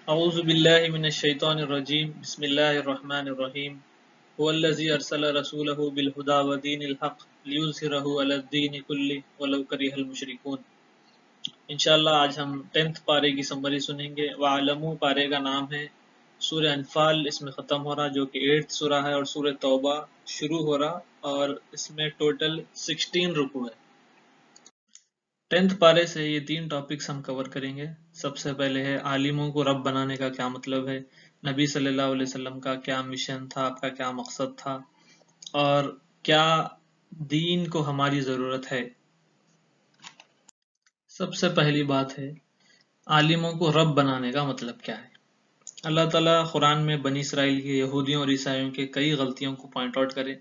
اعوذ باللہ من الشیطان الرجیم بسم اللہ الرحمن الرحیم هو الذی ارسل رسولہ بالہدی ودین الحق لیظہرہ علی الدین کلہ ولو کرہ المشرکون۔ انشاءاللہ آج ہم 10th پارے کی سمری سنیں گے۔ وَعَلَمُوا پارے کا نام ہے۔ سورہ انفال اس میں ختم ہو رہا جو کہ 8th سورہ ہے، اور سورہ توبہ شروع ہو رہا اور اس میں ٹوٹل 16 رکوع ہے۔ 10th پارے سے یہ 3 ٹاپکس ہم کور کریں گے۔ سب سے پہلے ہے عالموں کو رب بنانے کا کیا مطلب ہے، نبی صلی اللہ علیہ وسلم کا کیا مشن تھا، آپ کا کیا مقصد تھا، اور کیا دین کو ہماری ضرورت ہے۔ سب سے پہلی بات ہے عالموں کو رب بنانے کا مطلب کیا ہے۔ اللہ تعالیٰ قرآن میں بنی اسرائیل کے یہودیوں اور عیسائیوں کے کئی غلطیوں کو پوائنٹ آؤٹ کرے۔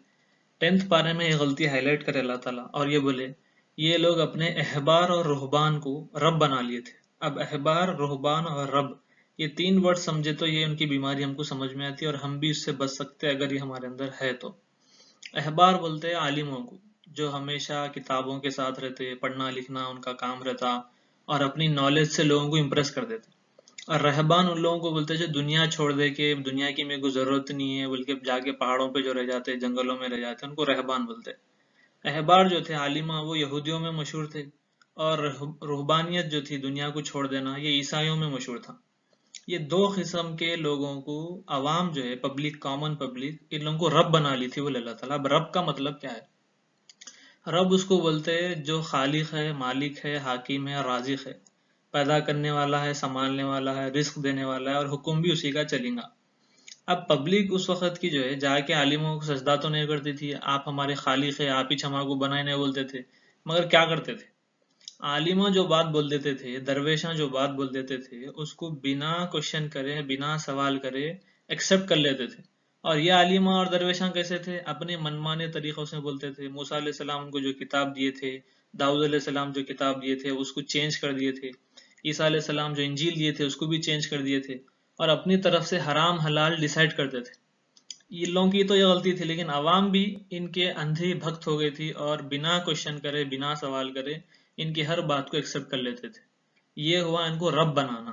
10th پارے میں یہ غلطی ہائی لائٹ کرے اللہ تعالیٰ اور یہ بولے یہ لوگ اپنے احبار اور رہبان کو رب بنا لیے تھے۔ اب احبار، رہبان اور رب، یہ 3 ورڈ سمجھے تو یہ ان کی بیماری ہم کو سمجھ میں آتی ہے اور ہم بھی اس سے بچ سکتے اگر یہ ہمارے اندر ہے تو۔ احبار بولتے ہیں عالموں کو جو ہمیشہ کتابوں کے ساتھ رہتے، پڑھنا لکھنا ان کا کام رہتا اور اپنی نالج سے لوگوں کو امپریس کر دیتے۔ اور رہبان ان لوگوں کو بولتے جو دنیا چھوڑ دے کے دنیا کی میرے کو ضرورت نہیں ہے بلکہ جا کے پہاڑوں پہ جو رہ جاتے، جنگلوں میں رہ جاتے، ان کو رہبان بولتے۔ احبار جو تھے عالمہ وہ یہودیوں میں مشہور تھے، اور رہبانیت جو تھی دنیا کو چھوڑ دینا یہ عیسائیوں میں مشہور تھا۔ یہ 2 قسم کے لوگوں کو عوام جو ہے پبلک، کامن پبلک، ان لوگوں کو رب بنا لی تھی بولے اللہ تعالیٰ۔ اب رب کا مطلب کیا ہے؟ رب اس کو بولتے جو خالق ہے، مالک ہے، حاکم ہے، رازق ہے، پیدا کرنے والا ہے، سنبھالنے والا ہے، رزق دینے والا ہے، اور حکم بھی اسی کا چلیں گا۔ اب پبلک اس وقت کی جو ہے جا کے عالموں کو سجدہ تو نہیں کرتی تھی، آپ ہمارے خالق ہے، آپ ہی ہمارے کو بنائے، نہیں بولتے تھے، مگر کیا کرتے تھے؟ عالمہ جو بات بول دیتے تھے، درویشاں جو بات بول دیتے تھے، اس کو بنا کوشچن کرے، بنا سوال کرے ایکسپٹ کر لیتے تھے۔ اور یہ عالمہ اور درویشاں کیسے تھے؟ اپنے منمانے طریقوں سے بولتے تھے۔ موسیٰ علیہ السلام کو جو کتاب دیے تھے، داؤد علیہ السلام جو کتاب دیے تھے اس کو چینج کر دیے تھے، عیسیٰ علیہ السلام جو انجیل دیے تھے اس کو بھی چینج کر دیے تھے، اور اپنی طرف سے حرام حلال ڈیسائیڈ کرتے تھے۔ ان لوگوں کی تو یہ غلطی تھی، لیکن عوام بھی ان کے اندھی بھکت ہو گئی تھی اور بنا کوشچن کرے، بنا سوال کرے ان کی ہر بات کو ایکسپٹ کر لیتے تھے۔ یہ ہوا ان کو رب بنانا۔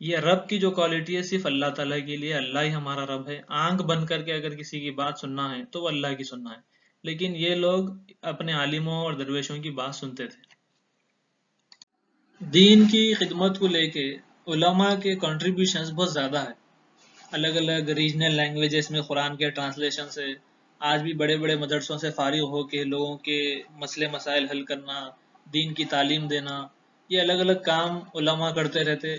یہ رب کی جو کوالٹی ہے صرف اللہ تعالیٰ کے لیے، اللہ ہی ہمارا رب ہے۔ آنکھ بند کر کے اگر کسی کی بات سننا ہے تو وہ اللہ کی سننا ہے، لیکن یہ لوگ اپنے عالموں اور درویشوں کی بات سنتے تھے۔ دین کی خدمت کو لے کے علماء کے کنٹریبیوشنز بہت زیادہ ہے۔ الگ الگ ریجنل لینگویجز میں قرآن کے ٹرانسلیشن سے آج بھی بڑے بڑے مدرسوں سے فارغ ہو کے لوگوں کے مسئلے مسائل حل کرنا، دین کی تعلیم دینا، یہ الگ الگ کام علماء کرتے رہتے،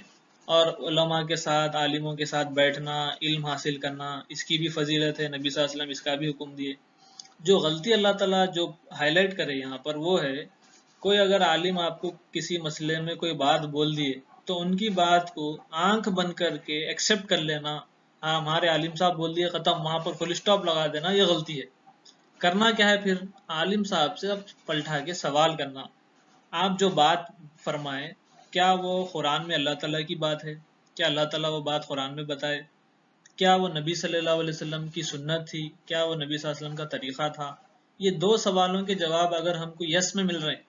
اور علماء کے ساتھ، عالموں کے ساتھ بیٹھنا، علم حاصل کرنا، اس کی بھی فضیلت ہے، نبی صلی اللہ علیہ وسلم اس کا بھی حکم دیے۔ جو غلطی اللہ تعالیٰ جو ہائی لائٹ کرے یہاں پر وہ ہے، کوئی اگر عالم آپ کو کسی مسئلے میں کوئی بات بول دیے تو ان کی بات کو آنکھ بند کر کے ایکسپٹ کر لینا، ہاں ہمارے عالم صاحب بول دیے ختم، وہاں پر فل اسٹاپ لگا دینا، یہ غلطی ہے۔ کرنا کیا ہے پھر؟ عالم صاحب سے اب پلٹا کے سوال کرنا، آپ جو بات فرمائیں کیا وہ قرآن میں اللہ تعالیٰ کی بات ہے؟ کیا اللہ تعالیٰ وہ بات قرآن میں بتائے؟ کیا وہ نبی صلی اللہ علیہ وسلم کی سنت تھی؟ کیا وہ نبی صلی اللہ علیہ وسلم کا طریقہ تھا؟ یہ 2 سوالوں کے جواب اگر ہم کو یس میں مل رہے ہیں،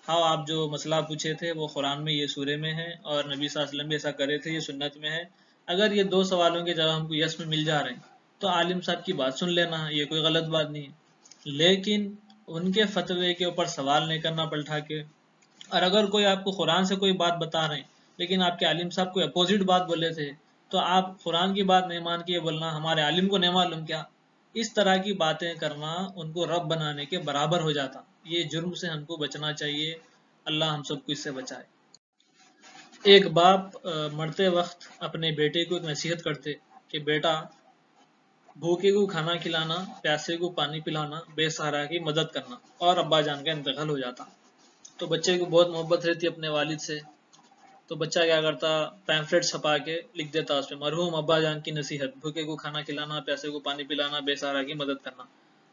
ہاں آپ جو مسئلہ پوچھے تھے وہ قرآن میں یہ سورے میں ہے اور نبی صلی اللہ علیہ وسلم بھی ایسا کرے تھے، یہ سنت میں ہے، اگر یہ 2 سوالوں کے جواب ہم کو یس میں مل جا رہے ہیں تو عالم صاحب کی بات سن لینا ہے، یہ کوئی غلط بات نہیں ہے۔ لیکن ان کے فتوے کے اوپر سوال نہیں کرنا پلٹا کے۔ اور اگر کوئی آپ کو قرآن سے کوئی بات بتا رہے ہیں لیکن آپ کے عالم صاحب کوئی اپوزٹ بات بولے تھے تو آپ قرآن کی بات نہیں مان کے یہ بولنا ہمارے عالم کو نہیں معلوم کیا، اس طرح کی باتیں کرنا ان کو رب بنانے کے برابر ہو جاتا۔ یہ جرم سے ہم کو بچنا چاہیے، اللہ ہم سب کو اس سے بچائے۔ ایک باپ مرتے وقت اپنے بیٹے کو ایک نصیحت کرتے کہ بیٹا، بھوکے کو کھانا کھلانا، پیاسے کو پانی پلانا، بے سہارا کی مدد کرنا، اور ابا جان کا انتقال ہو جاتا۔ تو بچے کو بہت محبت رہتی اپنے والد سے، تو بچہ کیا کرتا، پیمفلیٹ چھپا کے لکھ دیتا اس پہ مرحوم ابا جان کی نصیحت، بھوکے کو کھانا کھلانا، پیاسے کو پانی پلانا، بے سہارا کی مدد کرنا،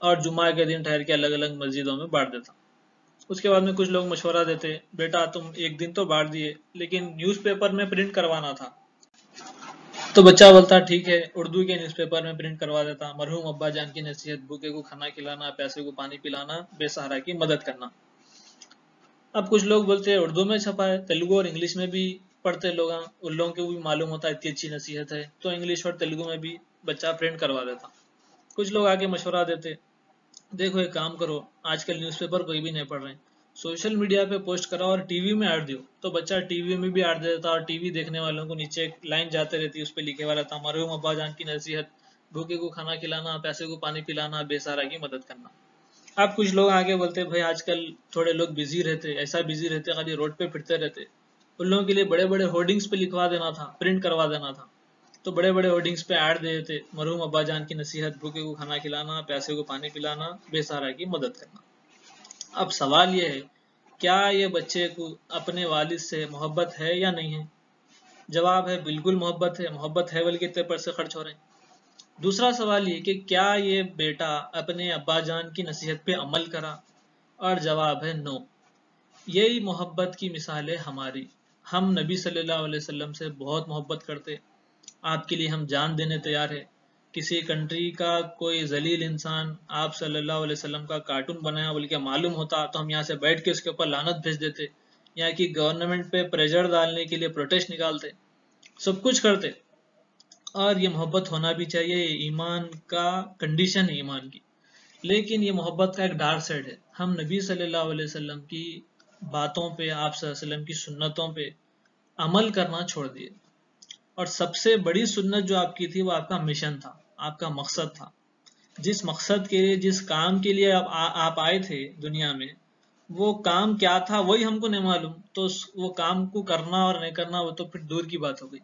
اور جمعہ کے دن ٹھہر کے الگ الگ مسجدوں میں بانٹ دیتا۔ اس کے بعد میں کچھ لوگ مشورہ دیتے بیٹا تم ایک دن تو بانٹ دیے لیکن نیوز پیپر میں پرنٹ کروانا تھا۔ تو بچہ بولتا ٹھیک ہے، اردو کے نیوز پیپر میں پرنٹ کروا دیتا، مرحوم ابا جان کی نصیحت، بھوکے کو کھانا کھلانا، پیاسے کو پانی پلانا، بے سہارا کی مدد کرنا۔ اب کچھ لوگ بولتے ہیں اردو میں چھپا ہے، تیلگو اور انگلش میں بھی پڑھتے لوگ ہیں ان لوگوں کو بھی معلوم ہوتا ہے اتنی اچھی نصیحت ہے تو انگلش اور تیلگو میں بھی بچہ پرنٹ کروا دیتا. کچھ لوگ آگے مشورہ دیتے دیکھو ایک کام کرو آج کل نیوز پیپر کوئی بھی نہیں پڑھ رہے سوشل میڈیا پہ پوسٹ کراؤ اور ٹی وی میں ایڈ دیو تو بچہ ٹی وی میں بھی ایڈ دے دیتا اور ٹی وی دیکھنے والوں کو نیچے ایک لائن جاتے رہتی اس پہ لکھے ہوا رہتا مرحوم ابا جان کی نصیحت بھوکے کو کھانا کھلانا پیسے کو پانی پلانا بے سہارا کی مدد کرنا. اب کچھ لوگ آگے بولتے بھائی آج کل تھوڑے لوگ بزی رہتے ایسا بزی رہتے خالی روڈ پہ پھرتے رہتے ان لوگوں کے لیے بڑے بڑے ہورڈنگس پہ لکھوا دینا تھا پرنٹ کروا دینا تھا تو بڑے بڑے ہورڈنگس پہ ایڈ دے دیتے مرحوم ابا جان کی نصیحت بھوکے کو کھانا کھلانا پیسے کو پانی پلانا بے سہارا کی مدد کرنا. اب سوال یہ ہے کیا یہ بچے کو اپنے والد سے محبت ہے یا نہیں ہے؟ جواب ہے بالکل محبت ہے بلکہ اتنے پیسے خرچ ہو رہے ہیں. دوسرا سوال یہ کہ کیا یہ بیٹا اپنے ابا جان کی نصیحت پہ عمل کرا اور جواب ہے نو. یہی محبت کی مثال ہے ہماری. ہم نبی صلی اللہ علیہ وسلم سے بہت محبت کرتے آپ کے لیے ہم جان دینے تیار ہے. کسی کنٹری کا کوئی ذلیل انسان آپ صلی اللہ علیہ وسلم کا کارٹون بنایا بلکہ معلوم ہوتا تو ہم یہاں سے بیٹھ کے اس کے اوپر لعنت بھیج دیتے یہاں کی گورنمنٹ پہ پریشر ڈالنے کے لیے پروٹیسٹ نکالتے سب کچھ کرتے. اور یہ محبت ہونا بھی چاہیے یہ ایمان کا کنڈیشن ہے ایمان کی. لیکن یہ محبت کا ایک ڈارک سائڈ ہے. ہم نبی صلی اللہ علیہ وسلم کی باتوں پہ آپ صلی اللہ علیہ وسلم کی سنتوں پہ عمل کرنا چھوڑ دیے اور سب سے بڑی سنت جو آپ کی تھی وہ آپ کا مشن تھا آپ کا مقصد تھا. جس مقصد کے لیے جس کام کے لیے آپ آئے تھے دنیا میں وہ کام کیا تھا وہی ہم کو نہیں معلوم تو وہ کام کو کرنا اور نہیں کرنا وہ تو پھر دور کی بات ہو گئی.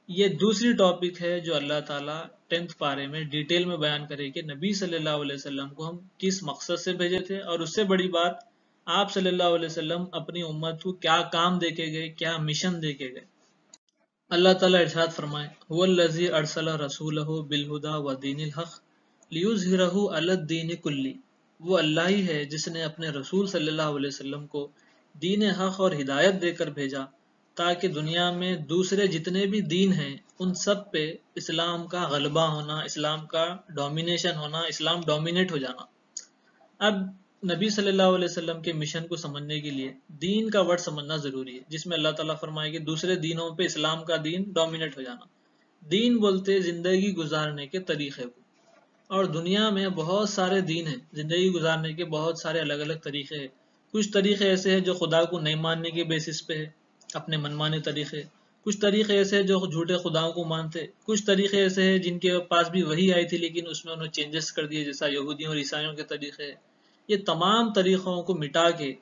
یہ دوسری ٹاپک ہے جو اللہ تعالیٰ 10th پارے میں ڈیٹیل میں بیان کرے کہ نبی صلی اللہ علیہ وسلم کو ہم کس مقصد سے بھیجے تھے اور اس سے بڑی بات آپ صلی اللہ علیہ وسلم اپنی امت کو کیا کام دے کے گئے کیا مشن دے کے گئے. اللہ تعالیٰ ارشاد فرمائے هو الذی ارسل رسولہ بالہدی ودین الحق لیظہرہ علی الدین کلہ. وہ اللہ ہی ہے جس نے اپنے رسول صلی اللہ علیہ وسلم کو دین حق اور ہدایت دے کر بھیجا تاکہ دنیا میں دوسرے جتنے بھی دین ہیں ان سب پہ اسلام کا غلبہ ہونا اسلام کا ڈومینیشن ہونا اسلام ڈومینیٹ ہو جانا. اب نبی صلی اللہ علیہ وسلم کے مشن کو سمجھنے کے لیے دین کا ورڈ سمجھنا ضروری ہے جس میں اللہ تعالیٰ فرمائے کہ دوسرے دینوں پہ اسلام کا دین ڈومینیٹ ہو جانا. دین بولتے زندگی گزارنے کے طریقے کو اور دنیا میں بہت سارے دین ہیں زندگی گزارنے کے بہت سارے الگ الگ طریقے ہیں. کچھ طریقے ایسے ہیں جو خدا کو نہیں ماننے کے بیسس پہ ہے اپنے منمانے طریقے. کچھ طریقے ایسے ہیں جو جھوٹے خداؤں کو مانتے. کچھ طریقے ایسے ہیں جن کے پاس بھی وہی آئی تھی لیکن اس میں انہوں نے چینجز کر دیے جیسا یہودیوں اور عیسائیوں کے طریقے. یہ تمام طریقوں کو مٹا کے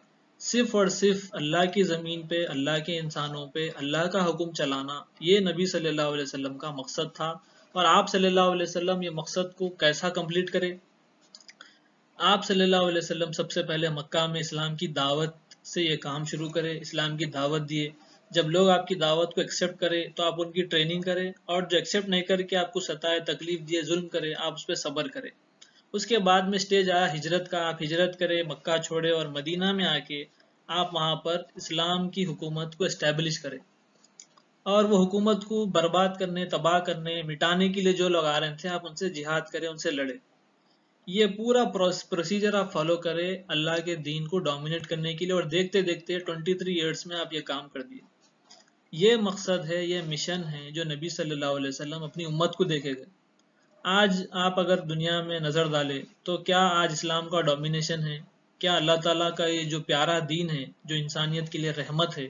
صرف اور صرف اللہ کی زمین پہ اللہ کے انسانوں پہ اللہ کا حکم چلانا یہ نبی صلی اللہ علیہ وسلم کا مقصد تھا. اور آپ صلی اللہ علیہ وسلم یہ مقصد کو کیسا کمپلیٹ کرے؟ آپ صلی اللہ علیہ وسلم سب سے پہلے مکہ میں اسلام کی دعوت سے یہ کام شروع کرے اسلام کی دعوت دیے. جب لوگ آپ کی دعوت کو ایکسیپٹ کرے تو آپ ان کی ٹریننگ کرے اور جو ایکسیپٹ نہیں کر کے آپ کو ستائے تکلیف دیے ظلم کرے آپ اس پہ صبر کرے. اس کے بعد میں سٹیج آیا ہجرت کا. آپ ہجرت کرے مکہ چھوڑے اور مدینہ میں آ کے آپ وہاں پر اسلام کی حکومت کو اسٹیبلش کرے اور وہ حکومت کو برباد کرنے تباہ کرنے مٹانے کے لیے جو لوگ آ رہے تھے آپ ان سے جہاد کرے ان سے لڑے. یہ پورا پروسیجر آپ فالو کرے اللہ کے دین کو ڈومینیٹ کرنے کے لیے اور دیکھتے دیکھتے 23 ایئرس میں آپ یہ کام کر دیے. یہ مقصد ہے یہ مشن ہے جو نبی صلی اللہ علیہ وسلم اپنی امت کو دے کے گئے. آج آپ اگر دنیا میں نظر ڈالے تو کیا آج اسلام کا ڈومینیشن ہے؟ کیا اللہ تعالیٰ کا یہ جو پیارا دین ہے جو انسانیت کے لیے رحمت ہے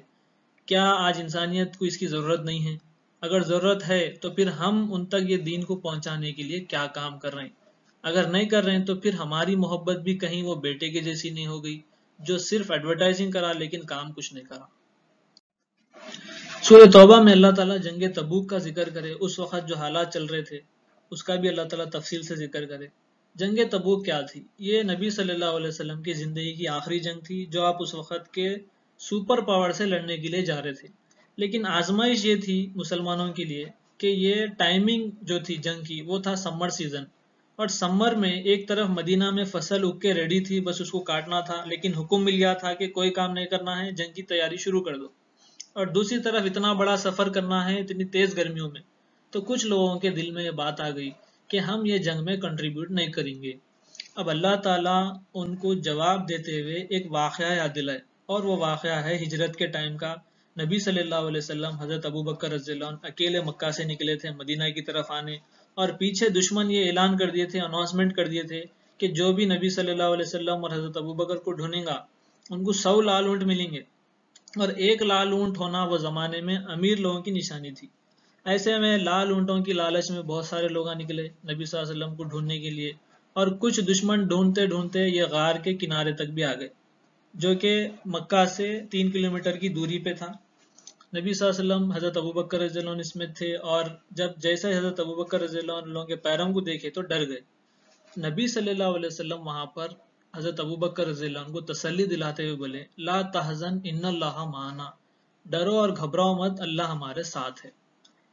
کیا آج انسانیت کو اس کی ضرورت نہیں ہے؟ اگر ضرورت ہے تو پھر ہم ان تک یہ دین کو پہنچانے کے لیے کیا کام کر رہے ہیں؟ اگر نہیں کر رہے ہیں تو پھر ہماری محبت بھی کہیں وہ بیٹے کے جیسی نہیں ہو گئی جو صرف ایڈورٹائزنگ کرا لیکن کام کچھ نہیں کرا. سورہ توبہ میں اللہ تعالیٰ جنگ تبوک کا ذکر کرے اس وقت جو حالات چل رہے تھے اس کا بھی اللہ تعالیٰ تفصیل سے ذکر کرے. جنگ تبوک کیا تھی؟ یہ نبی صلی اللہ علیہ وسلم کی زندگی کی آخری جنگ تھی جو آپ اس وقت کے سپر پاور سے لڑنے کے لیے جا رہے تھے. لیکن آزمائش یہ تھی مسلمانوں کے لیے کہ یہ ٹائمنگ جو تھی جنگ کی وہ تھا سمر سیزن اور سمر میں ایک طرف مدینہ میں فصل اگ کے ریڈی تھی بس اس کو کاٹنا تھا لیکن حکم مل گیا تھا کہ کوئی کام نہیں کرنا ہے جنگ کی تیاری شروع کر دو. اور دوسری طرف اتنا بڑا سفر کرنا ہے اتنی تیز گرمیوں میں تو کچھ لوگوں کے دل میں یہ بات آ گئی کہ ہم یہ جنگ میں کنٹریبیوٹ نہیں کریں گے. اب اللہ تعالیٰ ان کو جواب دیتے ہوئے ایک واقعہ یاد دلائے اور وہ واقعہ ہے ہجرت کے ٹائم کا نبی صلی اللہ علیہ وسلم حضرت ابو بکر رضی اللہ عنہ اکیلے مکہ سے نکلے تھے مدینہ کی طرف آنے، اور پیچھے دشمن یہ اعلان کر دیے تھے، اناؤنسمنٹ کر دیے تھے کہ جو بھی نبی صلی اللہ علیہ وسلم اور حضرت ابو بکر کو ڈھونڈے گا ان کو 100 لال اونٹ ملیں گے، اور ایک لال اونٹ ہونا وہ زمانے میں امیر لوگوں کی نشانی تھی۔ ایسے میں لال اونٹوں کی لالچ میں بہت سارے لوگ نکلے نبی صلی اللہ علیہ وسلم کو ڈھونڈنے کے لیے، اور کچھ دشمن ڈھونڈتے ڈھونڈتے یہ غار کے کنارے تک بھی آ گئے جو کہ مکہ سے 3 کلومیٹر کی دوری پہ تھا۔ نبی صلی اللہ علیہ وسلم حضرت ابوبکر رضی اللہ عنہ اس میں تھے، اور جب جیسے حضرت ابوبکر رضی اللہ عنہ کے پیروں کو دیکھے تو ڈر گئے۔ نبی صلی اللہ علیہ وسلم وہاں پر حضرت ابوبکر رضی اللہ عنہ کو تسلی دلاتے ہوئے بولے لا تحزن ان اللہ معنا، ڈرو اور گھبراؤ مت، اللہ ہمارے ساتھ ہے۔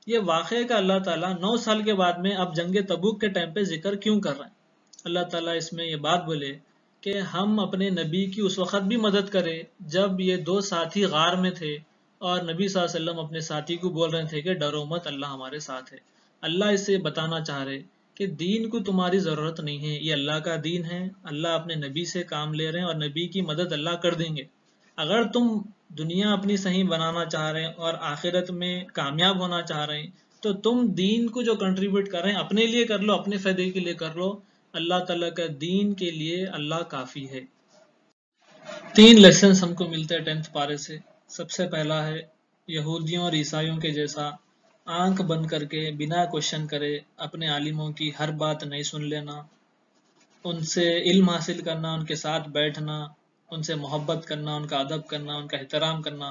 یہ واقعے کا اللہ تعالیٰ 9 سال کے بعد میں اب جنگ تبوک کے ٹائم پہ ذکر کیوں کر رہے ہیں؟ اللہ تعالیٰ اس میں یہ بات بولے کہ ہم اپنے نبی کی اس وقت بھی مدد کرے جب یہ 2 ساتھی غار میں تھے اور نبی صلی اللہ علیہ وسلم اپنے ساتھی کو بول رہے تھے کہ ڈرو مت، اللہ ہمارے ساتھ ہے۔ اللہ اس سے بتانا چاہ رہے کہ دین کو تمہاری ضرورت نہیں ہے، یہ اللہ کا دین ہے، اللہ اپنے نبی سے کام لے رہے ہیں اور نبی کی مدد اللہ کر دیں گے۔ اگر تم دنیا اپنی صحیح بنانا چاہ رہے ہیں اور آخرت میں کامیاب ہونا چاہ رہے ہیں تو تم دین کو جو کنٹریبیوٹ کر رہے ہیں اپنے لیے کر لو، اپنے فائدے کے لیے کر لو، اللہ تعالیٰ کا دین کے لیے اللہ کافی ہے۔ 3 لیسنز ہم کو ملتے ہیں 10th پارے سے۔ سب سے پہلا ہے یہودیوں اور عیسائیوں کے جیسا آنکھ بند کر کے بنا کوشچن کرے اپنے عالموں کی ہر بات نہیں سن لینا، ان سے علم حاصل کرنا، ان کے ساتھ بیٹھنا، ان سے محبت کرنا، ان کا ادب کرنا، ان کا احترام کرنا،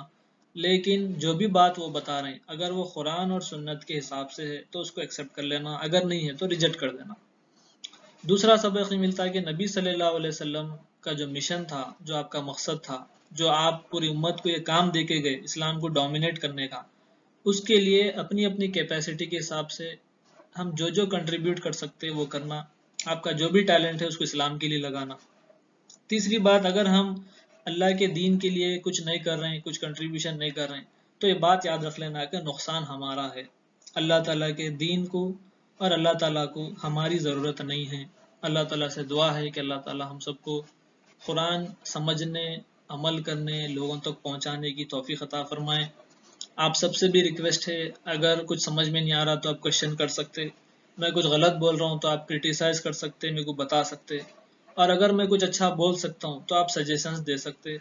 لیکن جو بھی بات وہ بتا رہے ہیں اگر وہ قرآن اور سنت کے حساب سے ہے تو اس کو ایکسیپٹ کر لینا، اگر نہیں ہے تو ریجیکٹ کر دینا۔ دوسرا سبق یہ ملتا ہے کہ نبی صلی اللہ علیہ وسلم کا جو مشن تھا، جو آپ کا مقصد تھا، جو آپ پوری امت کو یہ کام دے کے گئے اسلام کو ڈومینیٹ کرنے کا، اس کے لیے اپنی اپنی کیپیسٹی کے حساب سے ہم جو کنٹریبیوٹ کر سکتے وہ کرنا، آپ کا جو بھی ٹیلنٹ ہے اس کو اسلام کے لیے لگانا۔ تیسری بات، اگر ہم اللہ کے دین کے لیے کچھ نہیں کر رہے ہیں، کچھ کنٹریبیوشن نہیں کر رہے ہیں تو یہ بات یاد رکھ لینا کہ نقصان ہمارا ہے، اللہ تعالیٰ کے دین کو اور اللہ تعالیٰ کو ہماری ضرورت نہیں ہے۔ اللہ تعالیٰ سے دعا ہے کہ اللہ تعالیٰ ہم سب کو قرآن سمجھنے، عمل کرنے، لوگوں تک پہنچانے کی توفیق عطا فرمائے۔ آپ سب سے بھی ریکویسٹ ہے اگر کچھ سمجھ میں نہیں آ رہا تو آپ کوشچن کر سکتے، میں کچھ غلط بول رہا ہوں تو آپ کرٹیسائز کر سکتے، میرے کو بتا سکتے، اور اگر میں کچھ اچھا بول سکتا ہوں تو آپ سجیشنز دے سکتے۔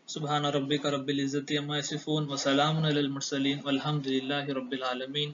سبحان ربک رب العزت عما یصفون وسلام علی المرسلین والحمد للہ رب العالمین۔